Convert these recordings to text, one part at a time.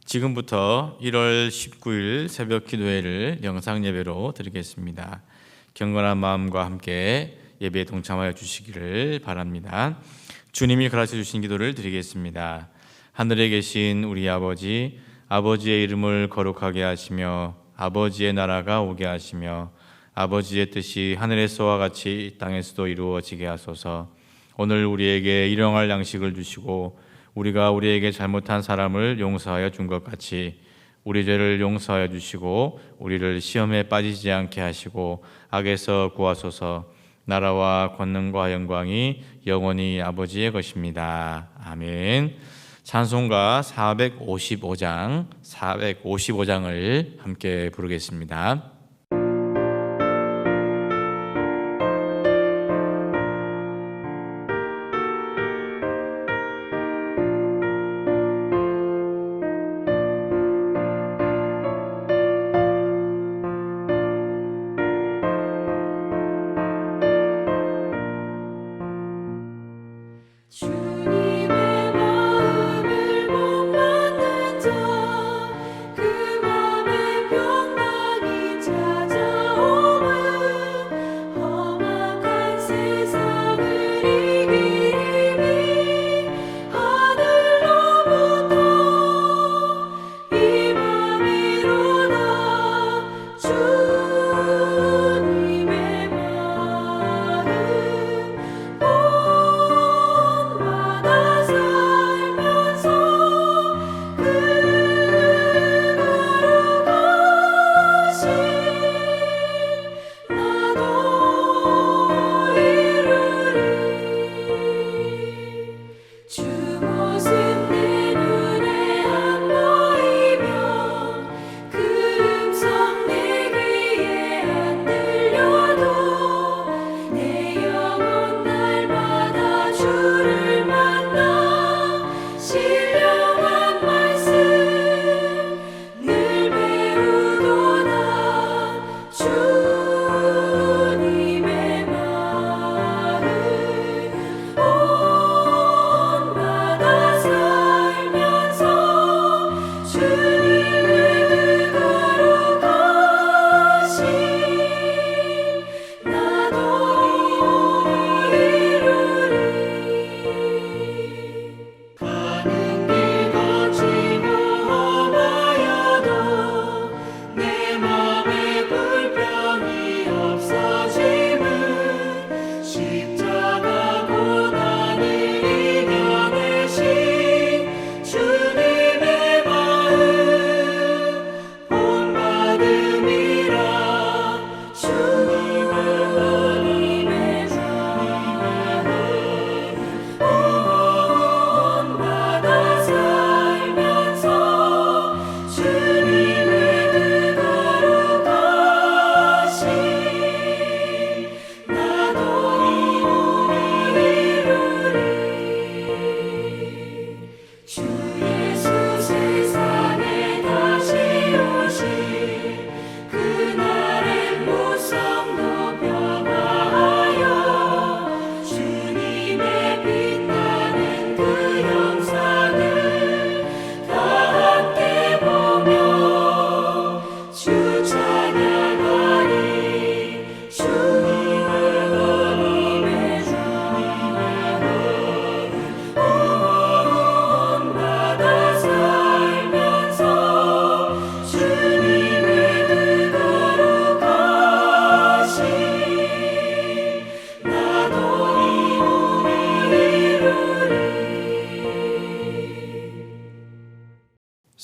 지금부터 1월 19일 새벽 기도회를 영상 예배로 드리겠습니다. 경건한 마음과 함께 예배에 동참하여 주시기를 바랍니다. 주님이 가르쳐 주신 기도를 드리겠습니다. 하늘에 계신 우리 아버지, 아버지의 이름을 거룩하게 하시며 아버지의 나라가 오게 하시며 아버지의 뜻이 하늘에서와 같이 땅에서도 이루어지게 하소서. 오늘 우리에게 일용할 양식을 주시고 우리가 우리에게 잘못한 사람을 용서하여 준 것 같이 우리 죄를 용서하여 주시고 우리를 시험에 빠지지 않게 하시고 악에서 구하소서. 나라와 권능과 영광이 영원히 아버지의 것입니다. 아멘. 찬송가 455장을 함께 부르겠습니다.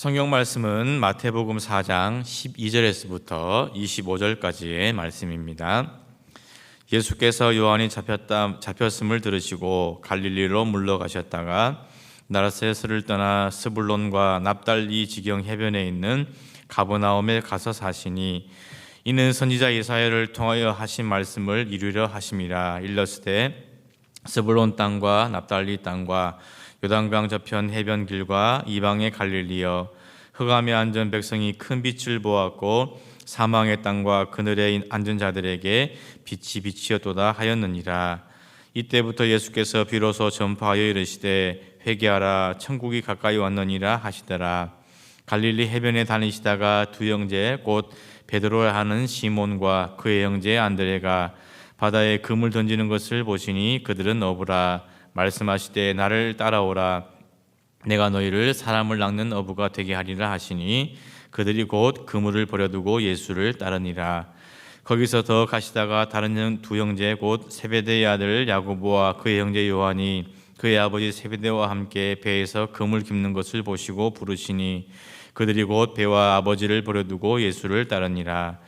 성경 말씀은 마태복음 4장 12절에서부터 25절까지의 말씀입니다. 예수께서 요한이 잡혔음을 들으시고 갈릴리로 물러가셨다가 나사렛을 떠나 스불론과 납달리 지경 해변에 있는 가버나움에 가서 사시니 이는 선지자 예사야를 통하여 하신 말씀을 이루려 하심이라. 일렀으되 스불론 땅과 납달리 땅과 요단강 저편 해변 길과 이방의 갈릴리여, 흑암에 앉은 백성이 큰 빛을 보았고 사망의 땅과 그늘에 앉은 자들에게 빛이 비치었도다 하였느니라. 이때부터 예수께서 비로소 전파하여 이르시되 회개하라 천국이 가까이 왔느니라 하시더라. 갈릴리 해변에 다니시다가 두 형제 곧 베드로라 하는 시몬과 그의 형제 안드레가 바다에 금을 던지는 것을 보시니 그들은 어부라. 말씀하시되 나를 따라오라. 내가 너희를 사람을 낚는 어부가 되게 하리라 하시니 그들이 곧 그물을 버려두고 예수를 따르니라. 거기서 더 가시다가 다른 두 형제 곧 세베대의 아들 야고보와 그의 형제 요한이 그의 아버지 세베대와 함께 배에서 금을 깁는 것을 보시고 부르시니 그들이 곧 배와 아버지를 버려두고 예수를 따르니라.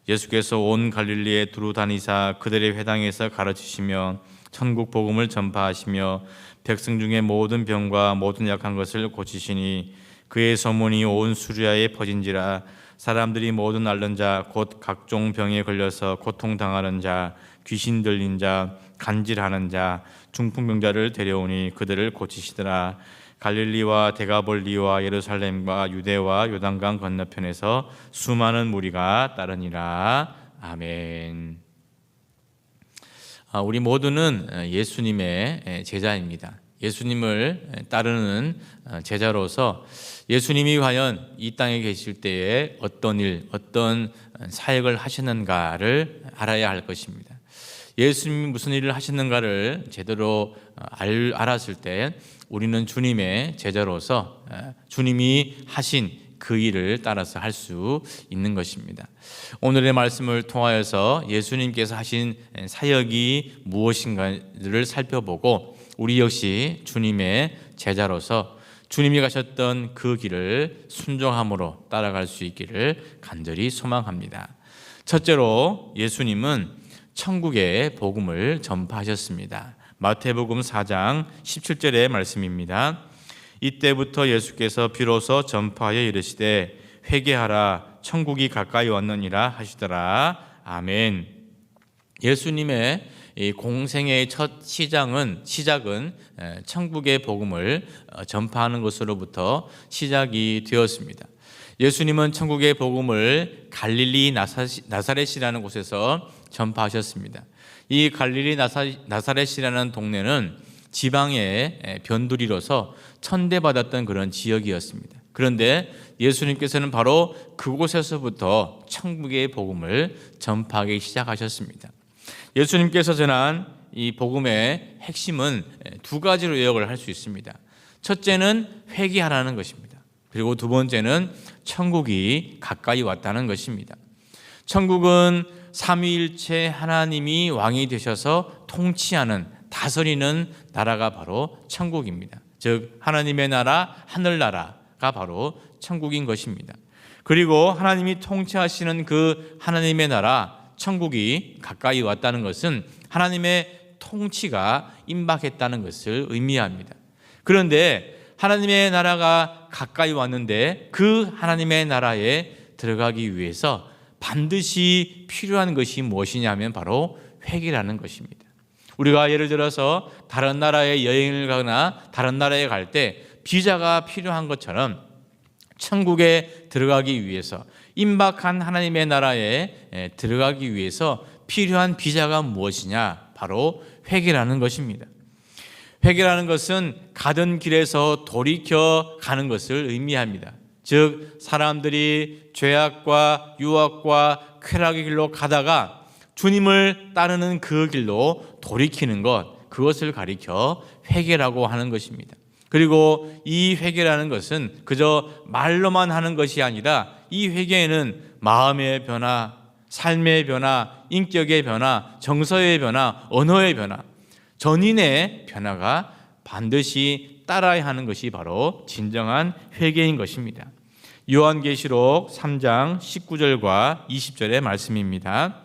예수께서 온 갈릴리에 두루 다니사 그들의 회당에서 가르치시며 천국 복음을 전파하시며 백성 중에 모든 병과 모든 약한 것을 고치시니 그의 소문이 온 수리아에 퍼진지라. 사람들이 모든 앓는 자 곧 각종 병에 걸려서 고통당하는 자, 귀신 들린 자, 간질하는 자, 중풍병자를 데려오니 그들을 고치시더라. 갈릴리와 데가볼리와 예루살렘과 유대와 요단강 건너편에서 수많은 무리가 따르니라. 아멘. 우리 모두는 예수님의 제자입니다. 예수님을 따르는 제자로서 예수님이 과연 이 땅에 계실 때에 어떤 일, 어떤 사역을 하시는가를 알아야 할 것입니다. 예수님이 무슨 일을 하시는가를 제대로 알았을 때 우리는 주님의 제자로서 주님이 하신 그 일을 따라서 할 수 있는 것입니다. 오늘의 말씀을 통하여서 예수님께서 하신 사역이 무엇인가를 살펴보고 우리 역시 주님의 제자로서 주님이 가셨던 그 길을 순종함으로 따라갈 수 있기를 간절히 소망합니다. 첫째로 예수님은 천국의 복음을 전파하셨습니다. 마태복음 4장 17절의 말씀입니다. 이때부터 예수께서 비로소 전파하여 이르시되 회개하라 천국이 가까이 왔느니라 하시더라. 아멘. 예수님의 이 공생의 첫 시작은 천국의 복음을 전파하는 것으로부터 시작이 되었습니다. 예수님은 천국의 복음을 갈릴리 나사렛이라는 곳에서 전파하셨습니다. 이 갈릴리 나사렛이라는 동네는 지방의 변두리로서 천대받았던 그런 지역이었습니다. 그런데 예수님께서는 바로 그곳에서부터 천국의 복음을 전파하기 시작하셨습니다. 예수님께서 전한 이 복음의 핵심은 두 가지로 요약을 할 수 있습니다. 첫째는 회개하라는 것입니다. 그리고 두 번째는 천국이 가까이 왔다는 것입니다. 천국은 삼위일체 하나님이 왕이 되셔서 통치하는 다스리는 나라가 바로 천국입니다. 즉 하나님의 나라, 하늘나라가 바로 천국인 것입니다. 그리고 하나님이 통치하시는 그 하나님의 나라, 천국이 가까이 왔다는 것은 하나님의 통치가 임박했다는 것을 의미합니다. 그런데 하나님의 나라가 가까이 왔는데 그 하나님의 나라에 들어가기 위해서 반드시 필요한 것이 무엇이냐면 바로 회개라는 것입니다. 우리가 예를 들어서 다른 나라에 여행을 가거나 다른 나라에 갈 때 비자가 필요한 것처럼 천국에 들어가기 위해서 임박한 하나님의 나라에 들어가기 위해서 필요한 비자가 무엇이냐? 바로 회개라는 것입니다. 회개라는 것은 가던 길에서 돌이켜 가는 것을 의미합니다. 즉 사람들이 죄악과 유혹과 쾌락의 길로 가다가 주님을 따르는 그 길로 돌이키는 것, 그것을 가리켜 회개라고 하는 것입니다. 그리고 이 회개라는 것은 그저 말로만 하는 것이 아니라 이 회개에는 마음의 변화, 삶의 변화, 인격의 변화, 정서의 변화, 언어의 변화, 전인의 변화가 반드시 따라야 하는 것이 바로 진정한 회개인 것입니다. 요한계시록 3장 19절과 20절의 말씀입니다.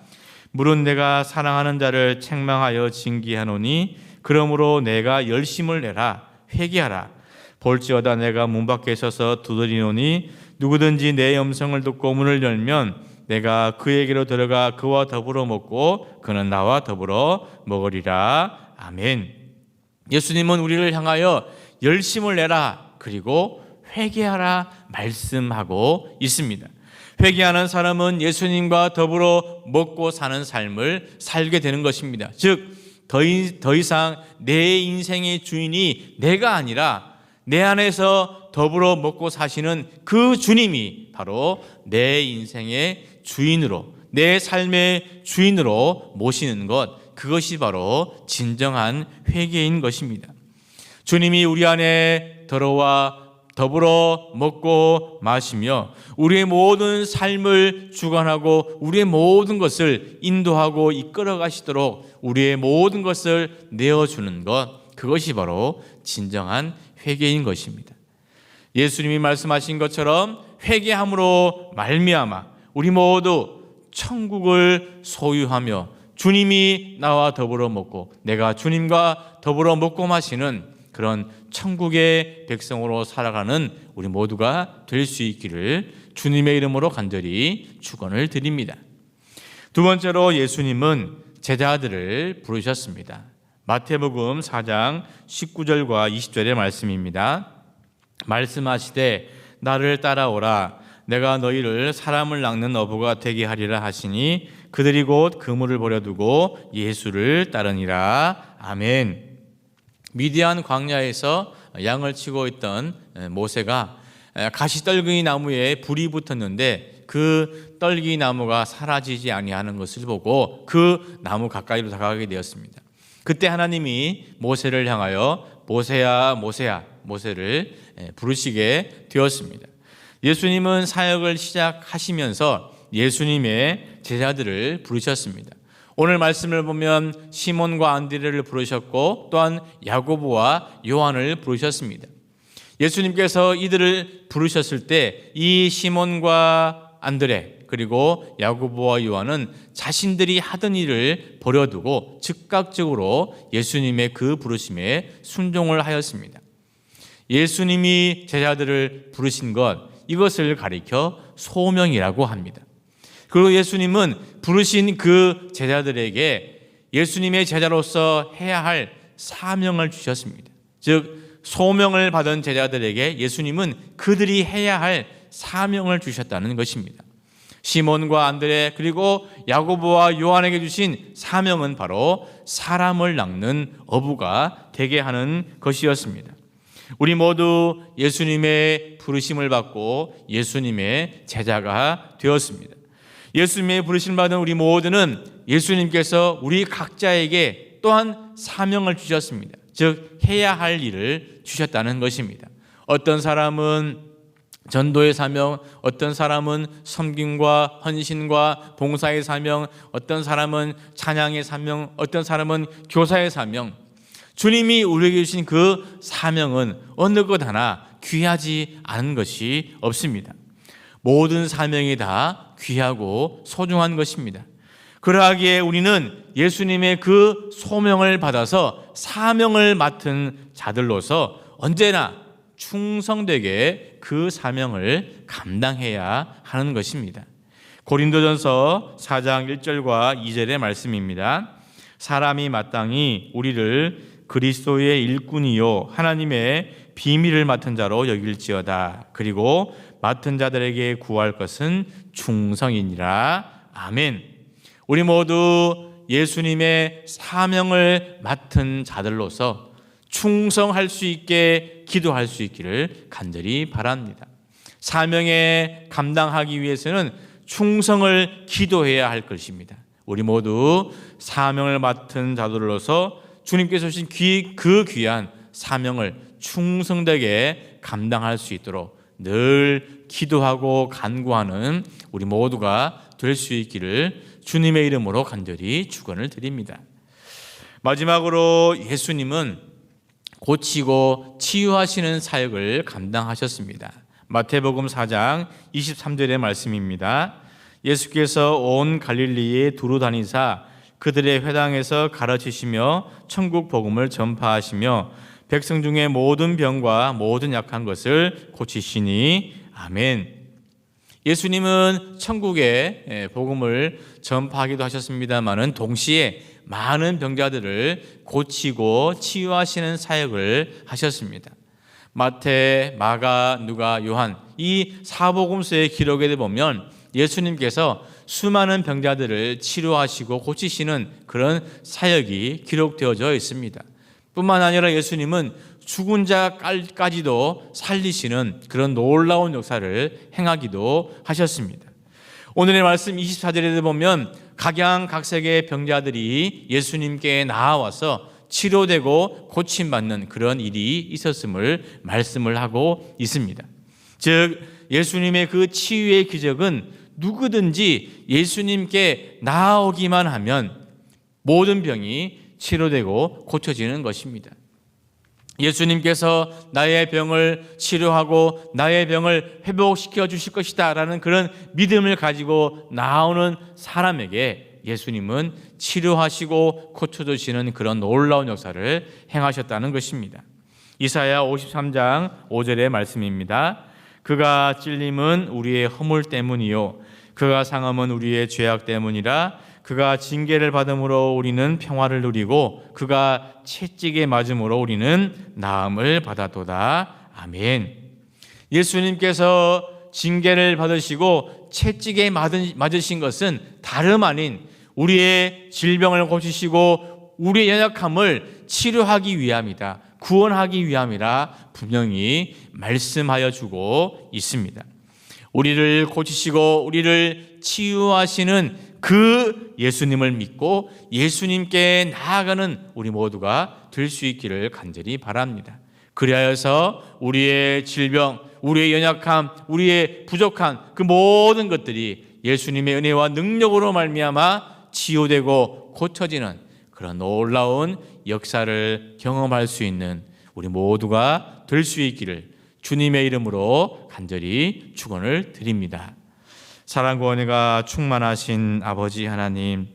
물은 내가 사랑하는 자를 책망하여 징계하노니 그러므로 내가 열심을 내라 회개하라. 볼지어다 내가 문 밖에 서서 두드리노니 누구든지 내 음성을 듣고 문을 열면 내가 그에게로 들어가 그와 더불어 먹고 그는 나와 더불어 먹으리라. 아멘. 예수님은 우리를 향하여 열심을 내라 그리고 회개하라 말씀하고 있습니다. 회개하는 사람은 예수님과 더불어 먹고 사는 삶을 살게 되는 것입니다. 즉 더 이상 내 인생의 주인이 내가 아니라 내 안에서 더불어 먹고 사시는 그 주님이 바로 내 인생의 주인으로, 내 삶의 주인으로 모시는 것, 그것이 바로 진정한 회개인 것입니다. 주님이 우리 안에 들어와 더불어 먹고 마시며 우리의 모든 삶을 주관하고 우리의 모든 것을 인도하고 이끌어 가시도록 우리의 모든 것을 내어주는 것, 그것이 바로 진정한 회개인 것입니다. 예수님이 말씀하신 것처럼 회개함으로 말미암아 우리 모두 천국을 소유하며 주님이 나와 더불어 먹고 내가 주님과 더불어 먹고 마시는 그런 천국의 백성으로 살아가는 우리 모두가 될 수 있기를 주님의 이름으로 간절히 축원을 드립니다. 두 번째로 예수님은 제자들을 부르셨습니다. 마태복음 4장 19절과 20절의 말씀입니다. 말씀하시되 나를 따라오라. 내가 너희를 사람을 낚는 어부가 되게 하리라 하시니 그들이 곧 그물을 버려두고 예수를 따르니라. 아멘. 미디안 광야에서 양을 치고 있던 모세가 가시떨기 나무에 불이 붙었는데 그 떨기 나무가 사라지지 아니하는 것을 보고 그 나무 가까이로 다가가게 되었습니다. 그때 하나님이 모세를 향하여 모세야 모세야 모세를 부르시게 되었습니다. 예수님은 사역을 시작하시면서 예수님의 제자들을 부르셨습니다. 오늘 말씀을 보면 시몬과 안드레를 부르셨고 또한 야고보와 요한을 부르셨습니다. 예수님께서 이들을 부르셨을 때 이 시몬과 안드레 그리고 야고보와 요한은 자신들이 하던 일을 버려두고 즉각적으로 예수님의 그 부르심에 순종을 하였습니다. 예수님이 제자들을 부르신 것, 이것을 가리켜 소명이라고 합니다. 그리고 예수님은 부르신 그 제자들에게 예수님의 제자로서 해야 할 사명을 주셨습니다. 즉 소명을 받은 제자들에게 예수님은 그들이 해야 할 사명을 주셨다는 것입니다. 시몬과 안드레 그리고 야고보와 요한에게 주신 사명은 바로 사람을 낚는 어부가 되게 하는 것이었습니다. 우리 모두 예수님의 부르심을 받고 예수님의 제자가 되었습니다. 예수님의 부르심 받은 우리 모두는 예수님께서 우리 각자에게 또한 사명을 주셨습니다. 즉 해야 할 일을 주셨다는 것입니다. 어떤 사람은 전도의 사명, 어떤 사람은 섬김과 헌신과 봉사의 사명, 어떤 사람은 찬양의 사명, 어떤 사람은 교사의 사명. 주님이 우리에게 주신 그 사명은 어느 것 하나 귀하지 않은 것이 없습니다. 모든 사명이 다 귀하고 소중한 것입니다. 그러하기에 우리는 예수님의 그 소명을 받아서 사명을 맡은 자들로서 언제나 충성되게 그 사명을 감당해야 하는 것입니다. 고린도전서 4장 1절과 2절의 말씀입니다. 사람이 마땅히 우리를 그리스도의 일꾼이요 하나님의 비밀을 맡은 자로 여길지어다. 그리고 맡은 자들에게 구할 것은 충성이니라. 아멘. 우리 모두 예수님의 사명을 맡은 자들로서 충성할 수 있게 기도할 수 있기를 간절히 바랍니다. 사명에 감당하기 위해서는 충성을 기도해야 할 것입니다. 우리 모두 사명을 맡은 자들로서 주님께서 주신 그 귀한 사명을 충성되게 감당할 수 있도록 늘 기도하고 간구하는 우리 모두가 될 수 있기를 주님의 이름으로 간절히 축원을 드립니다. 마지막으로 예수님은 고치고 치유하시는 사역을 감당하셨습니다. 마태복음 4장 23절의 말씀입니다. 예수께서 온 갈릴리에 두루 다니사 그들의 회당에서 가르치시며 천국 복음을 전파하시며 백성 중에 모든 병과 모든 약한 것을 고치시니 아멘. 예수님은 천국의 복음을 전파하기도 하셨습니다마는 동시에 많은 병자들을 고치고 치유하시는 사역을 하셨습니다. 마태, 마가, 누가, 요한 이 사복음서의 기록에 보면 예수님께서 수많은 병자들을 치료하시고 고치시는 그런 사역이 기록되어져 있습니다. 뿐만 아니라 예수님은 죽은 자까지도 살리시는 그런 놀라운 역사를 행하기도 하셨습니다. 오늘의 말씀 24절에 보면 각양각색의 병자들이 예수님께 나와서 치료되고 고침받는 그런 일이 있었음을 말씀을 하고 있습니다. 즉 예수님의 그 치유의 기적은 누구든지 예수님께 나아오기만 하면 모든 병이 치료되고 고쳐지는 것입니다. 예수님께서 나의 병을 치료하고 나의 병을 회복시켜 주실 것이다 라는 그런 믿음을 가지고 나오는 사람에게 예수님은 치료하시고 고쳐주시는 그런 놀라운 역사를 행하셨다는 것입니다. 이사야 53장 5절의 말씀입니다. 그가 찔림은 우리의 허물 때문이요 그가 상함은 우리의 죄악 때문이라. 그가 징계를 받음으로 우리는 평화를 누리고 그가 채찍에 맞음으로 우리는 나음을 받았도다. 아멘. 예수님께서 징계를 받으시고 채찍에 맞으신 것은 다름 아닌 우리의 질병을 고치시고 우리의 연약함을 치료하기 위함이다. 구원하기 위함이라 분명히 말씀하여 주고 있습니다. 우리를 고치시고 우리를 치유하시는 그 예수님을 믿고 예수님께 나아가는 우리 모두가 될 수 있기를 간절히 바랍니다. 그리하여서 우리의 질병, 우리의 연약함, 우리의 부족한 그 모든 것들이 예수님의 은혜와 능력으로 말미암아 치유되고 고쳐지는 그런 놀라운 역사를 경험할 수 있는 우리 모두가 될 수 있기를 주님의 이름으로 간절히 축원을 드립니다. 사랑과 은혜가 충만하신 아버지 하나님,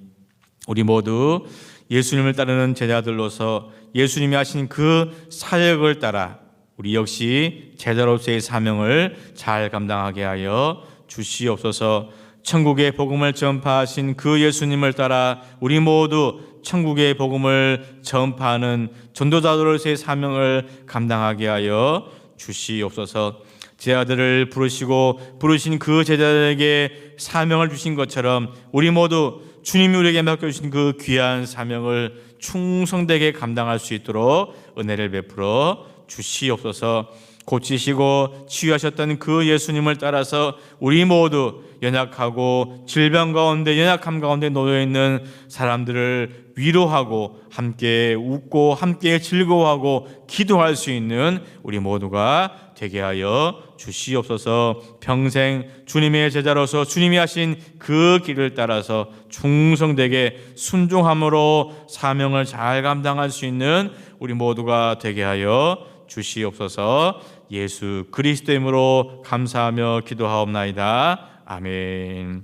우리 모두 예수님을 따르는 제자들로서 예수님이 하신 그 사역을 따라 우리 역시 제자로서의 사명을 잘 감당하게 하여 주시옵소서. 천국의 복음을 전파하신 그 예수님을 따라 우리 모두 천국의 복음을 전파하는 전도자로서의 사명을 감당하게 하여 주시옵소서. 제자들을 부르신 그 제자들에게 사명을 주신 것처럼 우리 모두 주님이 우리에게 맡겨주신 그 귀한 사명을 충성되게 감당할 수 있도록 은혜를 베풀어 주시옵소서. 고치시고 치유하셨던 그 예수님을 따라서 우리 모두 연약하고 질병 가운데 연약함 가운데 놓여있는 사람들을 위로하고 함께 웃고 함께 즐거워하고 기도할 수 있는 우리 모두가 되게 하여 주시옵소서. 평생 주님의 제자로서 주님이 하신 그 길을 따라서 충성되게 순종함으로 사명을 잘 감당할 수 있는 우리 모두가 되게 하여 주시옵소서. 예수 그리스도의 이름으로 감사하며 기도하옵나이다. 아멘.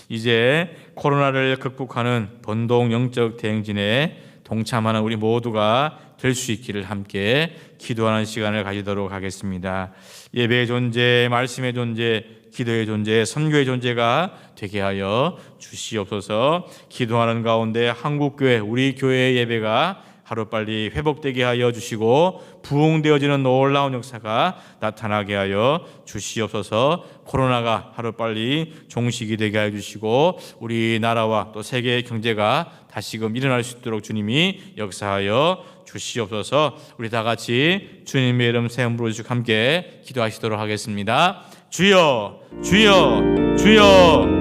이제 코로나를 극복하는 번동 영적 대행진에 동참하는 우리 모두가 될 수 있기를 함께 기도하는 시간을 가지도록 하겠습니다. 예배의 존재, 말씀의 존재, 기도의 존재, 선교의 존재가 되게 하여 주시옵소서. 기도하는 가운데 한국교회, 우리 교회의 예배가 하루빨리 회복되게 하여 주시고 부흥되어지는 놀라운 역사가 나타나게 하여 주시옵소서. 코로나가 하루빨리 종식이 되게 하여 주시고 우리나라와 또 세계의 경제가 다시금 일어날 수 있도록 주님이 역사하여 주시옵소서. 우리 다 같이 주님의 이름 새 이름으로 함께 기도하시도록 하겠습니다. 주여, 주여, 주여.